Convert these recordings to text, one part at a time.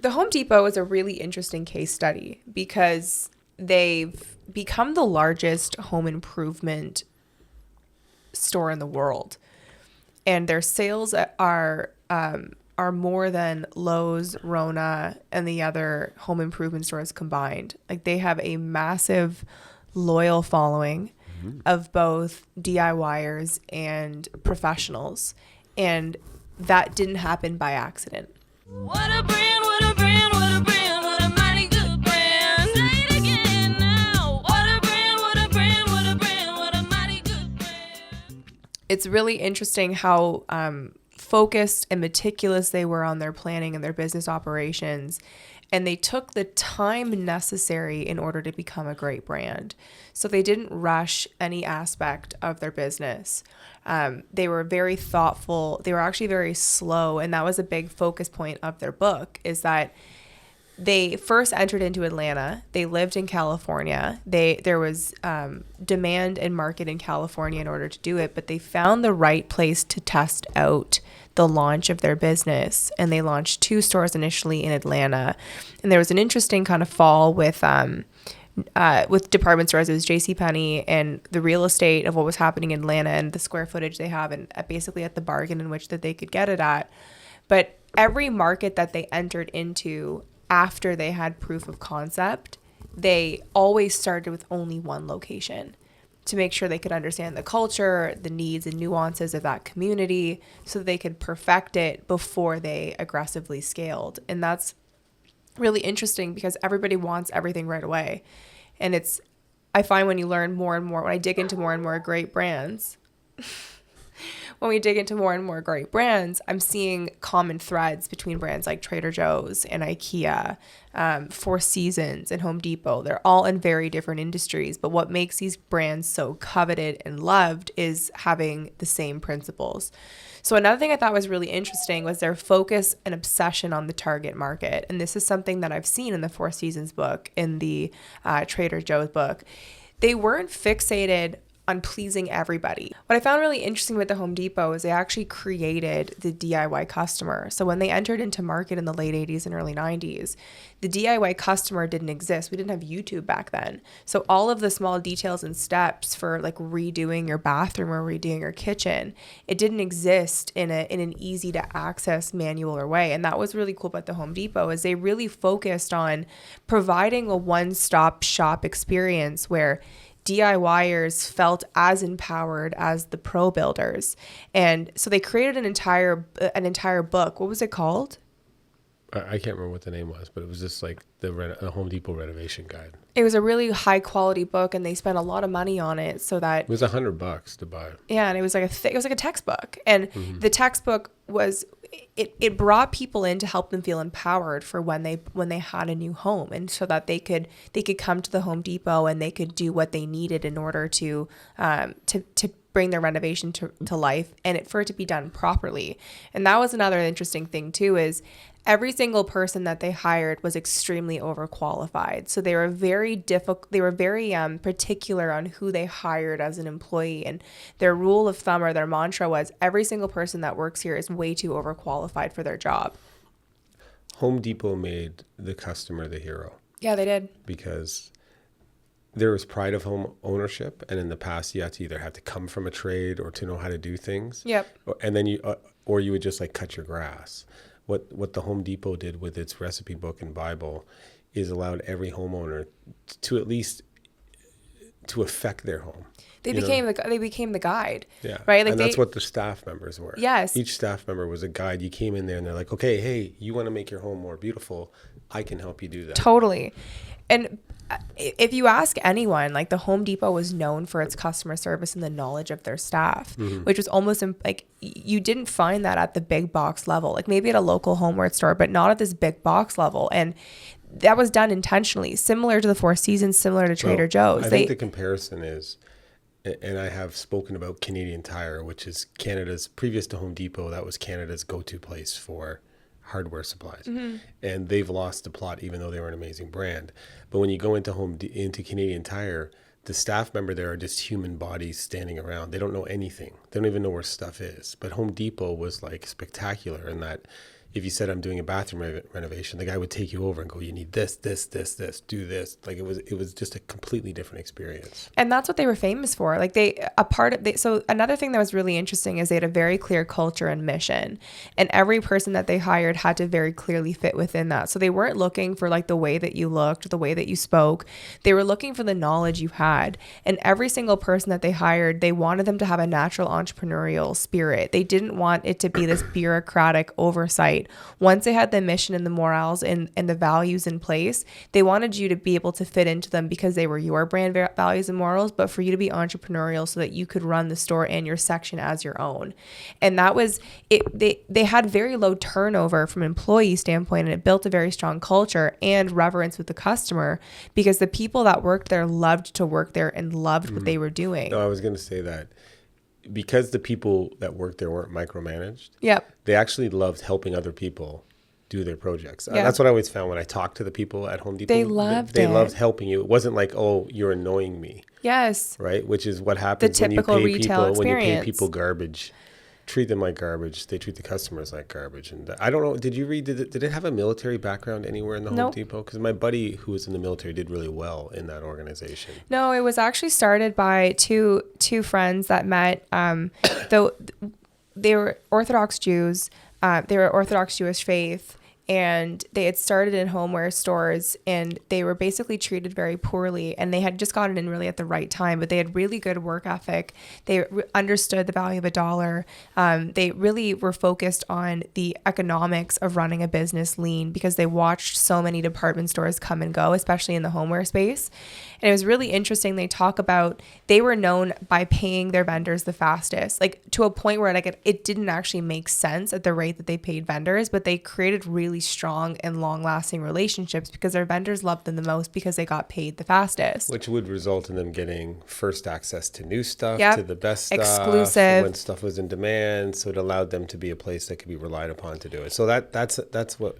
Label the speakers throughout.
Speaker 1: The Home Depot is a really interesting case study because they've become the largest home improvement store in the world, and their sales are more than Lowe's, Rona, and the other home improvement stores combined. Like, they have a massive loyal following of both DIYers and professionals, and that didn't happen by accident.
Speaker 2: What a brand, what a brand, what a brand, what a mighty good brand. Say it again now. What a brand, what a brand, what a brand, what a mighty good brand.
Speaker 1: It's really interesting how focused and meticulous they were on their planning and their business operations. And they took the time necessary in order to become a great brand. So they didn't rush any aspect of their business. They were very thoughtful. They were actually very slow. And that was a big focus point of their book, is that they first entered into Atlanta. They lived in California. There was demand and market in California in order to do it, but they found the right place to test out the launch of their business. And they launched 2 stores initially in Atlanta. And there was an interesting kind of fall with department stores. It was JCPenney, and the real estate of what was happening in Atlanta and the square footage they have, and basically at the bargain in which that they could get it at. But every market that they entered into after they had proof of concept, they always started with only one location to make sure they could understand the culture, the needs and nuances of that community, so that they could perfect it before they aggressively scaled. And that's really interesting because everybody wants everything right away. And I find when you learn more and more, when I dig into more and more great brands, I'm seeing common threads between brands like Trader Joe's and IKEA, Four Seasons and Home Depot. They're all in very different industries, but what makes these brands so coveted and loved is having the same principles. So another thing I thought was really interesting was their focus and obsession on the target market. And this is something that I've seen in the Four Seasons book, in the Trader Joe's book. They weren't fixated on pleasing everybody. What I found really interesting with the Home Depot is they actually created the DIY customer. So when they entered into market in the late 80s and early 90s, the DIY customer didn't exist. We didn't have YouTube back then. So all of the small details and steps for like redoing your bathroom or redoing your kitchen, it didn't exist in an easy to access manual or way. And that was really cool about the Home Depot, is they really focused on providing a one-stop shop experience where DIYers felt as empowered as the pro builders. And so they created an entire book. What was it called?
Speaker 3: I can't remember what the name was, but it was just like the Home Depot renovation guide.
Speaker 1: It was a really high quality book, and they spent a lot of money on it so that
Speaker 3: it was $100 to buy.
Speaker 1: Yeah, and it was like a textbook, and the textbook was it brought people in to help them feel empowered for when they had a new home, and so that they could come to the Home Depot and they could do what they needed in order to bring their renovation to life, and for it to be done properly. And that was another interesting thing too, is every single person that they hired was extremely overqualified. So they were very particular on who they hired as an employee. And their rule of thumb, or their mantra, was every single person that works here is way too overqualified for their job.
Speaker 3: Home Depot made the customer the hero.
Speaker 1: Yeah, they did.
Speaker 3: Because there was pride of home ownership. And in the past, you had to either have to come from a trade or to know how to do things.
Speaker 1: Yep.
Speaker 3: And then you would just like cut your grass. What the Home Depot did with its recipe book and Bible is allowed every homeowner to at least to affect their home.
Speaker 1: They became the guide.
Speaker 3: Yeah.
Speaker 1: Right. Like,
Speaker 3: and that's what the staff members were.
Speaker 1: Yes.
Speaker 3: Each staff member was a guide. You came in there and they're like, okay, hey, you want to make your home more beautiful? I can help you do that.
Speaker 1: Totally. And if you ask anyone, like, the Home Depot was known for its customer service and the knowledge of their staff, which was almost like you didn't find that at the big box level, like maybe at a local homeware store, but not at this big box level. And that was done intentionally, similar to the Four Seasons, similar to Trader Joe's.
Speaker 3: I think the comparison is, and I have spoken about Canadian Tire, which is Canada's, previous to Home Depot, that was Canada's go-to place for hardware supplies. And they've lost the plot, even though they were an amazing brand. But when you go into Canadian Tire, the staff member there are just human bodies standing around. They don't know anything. They don't even know where stuff is. But Home Depot was like spectacular in that if you said I'm doing a bathroom renovation, the guy would take you over and go, you need this, this, this, this, do this. Like it was just a completely different experience.
Speaker 1: And that's what they were famous for. Like so another thing that was really interesting is they had a very clear culture and mission, and every person that they hired had to very clearly fit within that. So they weren't looking for like the way that you looked, the way that you spoke. They were looking for the knowledge you had. And every single person that they hired, they wanted them to have a natural entrepreneurial spirit. They didn't want it to be this bureaucratic oversight. Once they had the mission and the morals and the values in place, they wanted you to be able to fit into them because they were your brand values and morals, but for you to be entrepreneurial so that you could run the store and your section as your own. And that was it. They had very low turnover from an employee standpoint, and it built a very strong culture and reverence with the customer because the people that worked there loved to work there and loved what they were doing.
Speaker 3: No, I was going to say that because the people that worked there weren't micromanaged.
Speaker 1: Yep.
Speaker 3: They actually loved helping other people do their projects.
Speaker 1: Yeah.
Speaker 3: That's what I always found when I talked to the people at Home Depot.
Speaker 1: They loved
Speaker 3: They
Speaker 1: it.
Speaker 3: loved helping you. It wasn't like, oh, you're annoying me,
Speaker 1: Yes.
Speaker 3: right? Which is what happens when you
Speaker 1: typical
Speaker 3: pay
Speaker 1: retail
Speaker 3: people. When you pay
Speaker 1: experience.
Speaker 3: people garbage, treat them like garbage. They treat the customers like garbage. And I don't know. Did you read? Did it have a military background anywhere in the Home
Speaker 1: Nope.
Speaker 3: Depot? Because my buddy who was in the military did really well in that organization.
Speaker 1: No, it was actually started by two friends that met. Though they were Orthodox Jews, they were Orthodox Jewish faith, and they had started in homeware stores, and they were basically treated very poorly, and they had just gotten in really at the right time, but they had really good work ethic. They understood the value of a dollar. They really were focused on the economics of running a business lean because they watched so many department stores come and go, especially in the homeware space. And it was really interesting. They talk about they were known by paying their vendors the fastest, like to a point where like it didn't actually make sense at the rate that they paid vendors, but they created really strong and long-lasting relationships because their vendors loved them the most because they got paid the fastest.
Speaker 3: Which would result in them getting first access to new stuff,
Speaker 1: Yep.
Speaker 3: to the best stuff,
Speaker 1: Exclusive.
Speaker 3: when stuff was in demand. So it allowed them to be a place that could be relied upon to do it. So that's what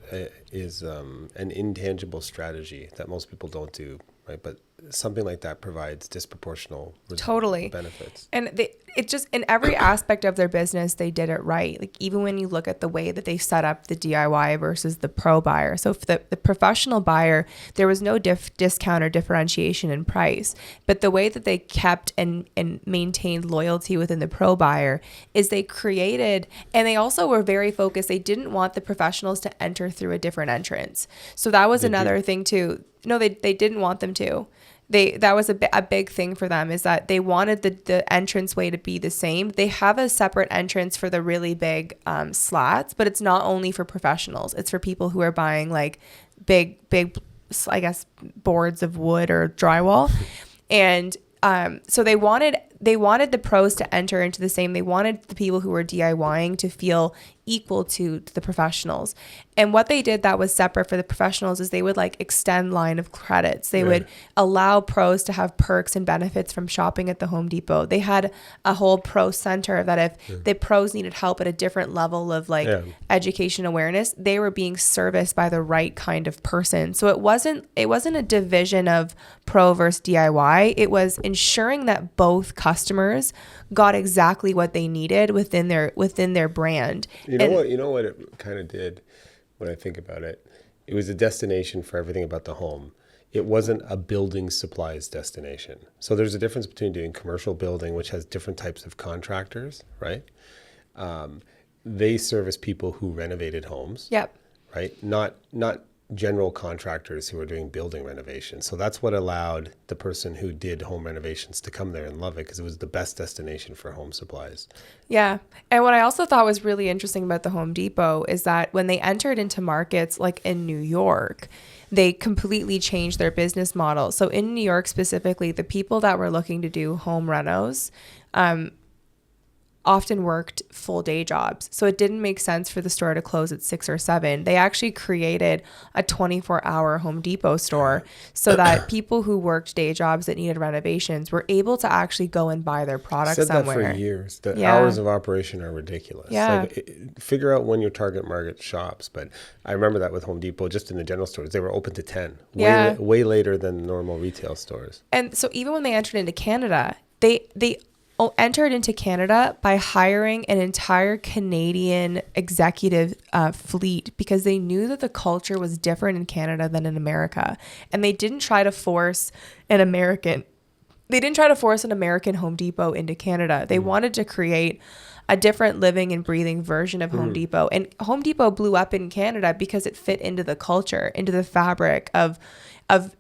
Speaker 3: is an intangible strategy that most people don't do, right? But something like that provides disproportional
Speaker 1: Totally.
Speaker 3: benefits.
Speaker 1: And it just in every aspect of their business, they did it right. Like even when you look at the way that they set up the DIY versus the pro buyer. So for the professional buyer, there was no discount or differentiation in price. But the way that they kept and maintained loyalty within the pro buyer is they created, and they also were very focused. They didn't want the professionals to enter through a different entrance. So that was another thing too. No, they didn't want them to. That was a big thing for them, is that they wanted the entrance way to be the same. They have a separate entrance for the really big slats, but it's not only for professionals. It's for people who are buying like big, I guess, boards of wood or drywall. And so they wanted the pros to enter into the same. They wanted the people who were DIYing to feel equal to the professionals. And what they did that was separate for the professionals is they would like extend line of credits. They would allow pros to have perks and benefits from shopping at the Home Depot. They had a whole pro center that if the pros needed help at a different level of like education awareness, they were being serviced by the right kind of person. So it wasn't a division of pro versus DIY. It was ensuring that both customers got exactly what they needed within their brand.
Speaker 3: You know what it kind of did when I think about it? It was a destination for everything about the home. It wasn't a building supplies destination. So there's a difference between doing commercial building, which has different types of contractors, right? They service people who renovated homes.
Speaker 1: Yep.
Speaker 3: Right? Not general contractors who are doing building renovations. So that's what allowed the person who did home renovations to come there and love it, because it was the best destination for home supplies.
Speaker 1: Yeah. And what I also thought was really interesting about the Home Depot is that when they entered into markets like in New York, they completely changed their business model. So in New York specifically, the people that were looking to do home renos, often worked full day jobs. So it didn't make sense for the store to close at 6 or 7. They actually created a 24-hour Home Depot store so that people who worked day jobs that needed renovations were able to actually go and buy their products
Speaker 3: Said
Speaker 1: somewhere.
Speaker 3: that for years. The hours of operation are ridiculous.
Speaker 1: Yeah.
Speaker 3: Figure out when your target market shops. But I remember that with Home Depot, just in the general stores, they were open to 10, way later than normal retail stores.
Speaker 1: And so even when they entered into Canada, they entered into Canada by hiring an entire Canadian executive fleet because they knew that the culture was different in Canada than in America. And they didn't try to force an American Home Depot into Canada. They wanted to create a different living and breathing version of Home Depot. And Home Depot blew up in Canada because it fit into the culture, into the fabric of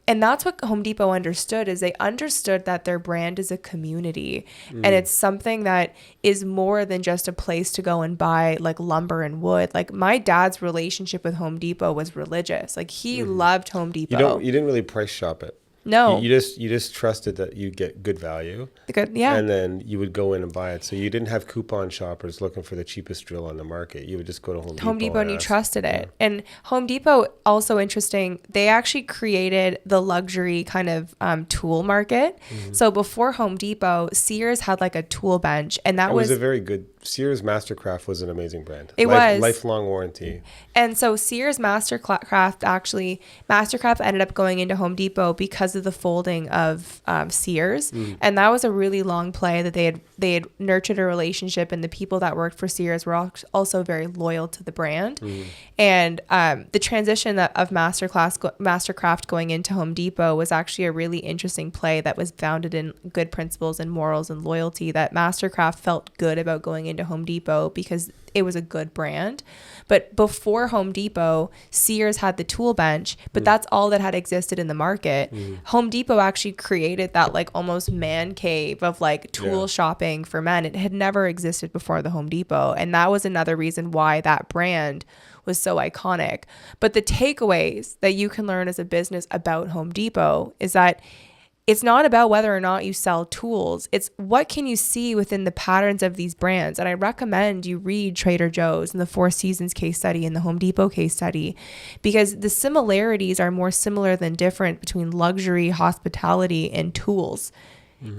Speaker 1: and that's what Home Depot understood, is they understood that their brand is a community and it's something that is more than just a place to go and buy like lumber and wood. Like my dad's relationship with Home Depot was religious. Like he loved Home Depot.
Speaker 3: You didn't really price shop it.
Speaker 1: No.
Speaker 3: You just trusted that you get good value.
Speaker 1: Yeah.
Speaker 3: And then you would go in and buy it. So you didn't have coupon shoppers looking for the cheapest drill on the market. You would just go to Home Depot
Speaker 1: and you trusted it. Yeah. And Home Depot, also interesting, they actually created the luxury kind of tool market. So before Home Depot, Sears had like a tool bench, and that was
Speaker 3: a very good. Sears Mastercraft was an amazing brand.
Speaker 1: It was
Speaker 3: lifelong warranty.
Speaker 1: And so Sears Mastercraft ended up going into Home Depot because of the folding of Sears, and that was a really long play that they had nurtured a relationship, and the people that worked for Sears were also very loyal to the brand. And the transition of Mastercraft going into Home Depot was actually a really interesting play that was founded in good principles and morals and loyalty, that Mastercraft felt good about going into Home Depot because it was a good brand. But before Home Depot, Sears had the tool bench, but that's all that had existed in the market. Home Depot actually created that like almost man cave of like tool shopping for men. It had never existed before the Home Depot. And that was another reason why that brand was so iconic. But the takeaways that you can learn as a business about Home Depot is that it's not about whether or not you sell tools. It's what can you see within the patterns of these brands. And I recommend you read Trader Joe's and the Four Seasons case study and the Home Depot case study, because the similarities are more similar than different between luxury, hospitality, and tools.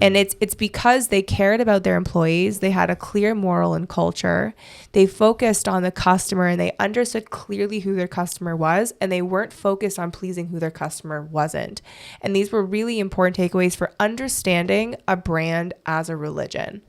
Speaker 1: And it's because they cared about their employees. They had a clear moral and culture. They focused on the customer, and they understood clearly who their customer was, and they weren't focused on pleasing who their customer wasn't. And these were really important takeaways for understanding a brand as a religion.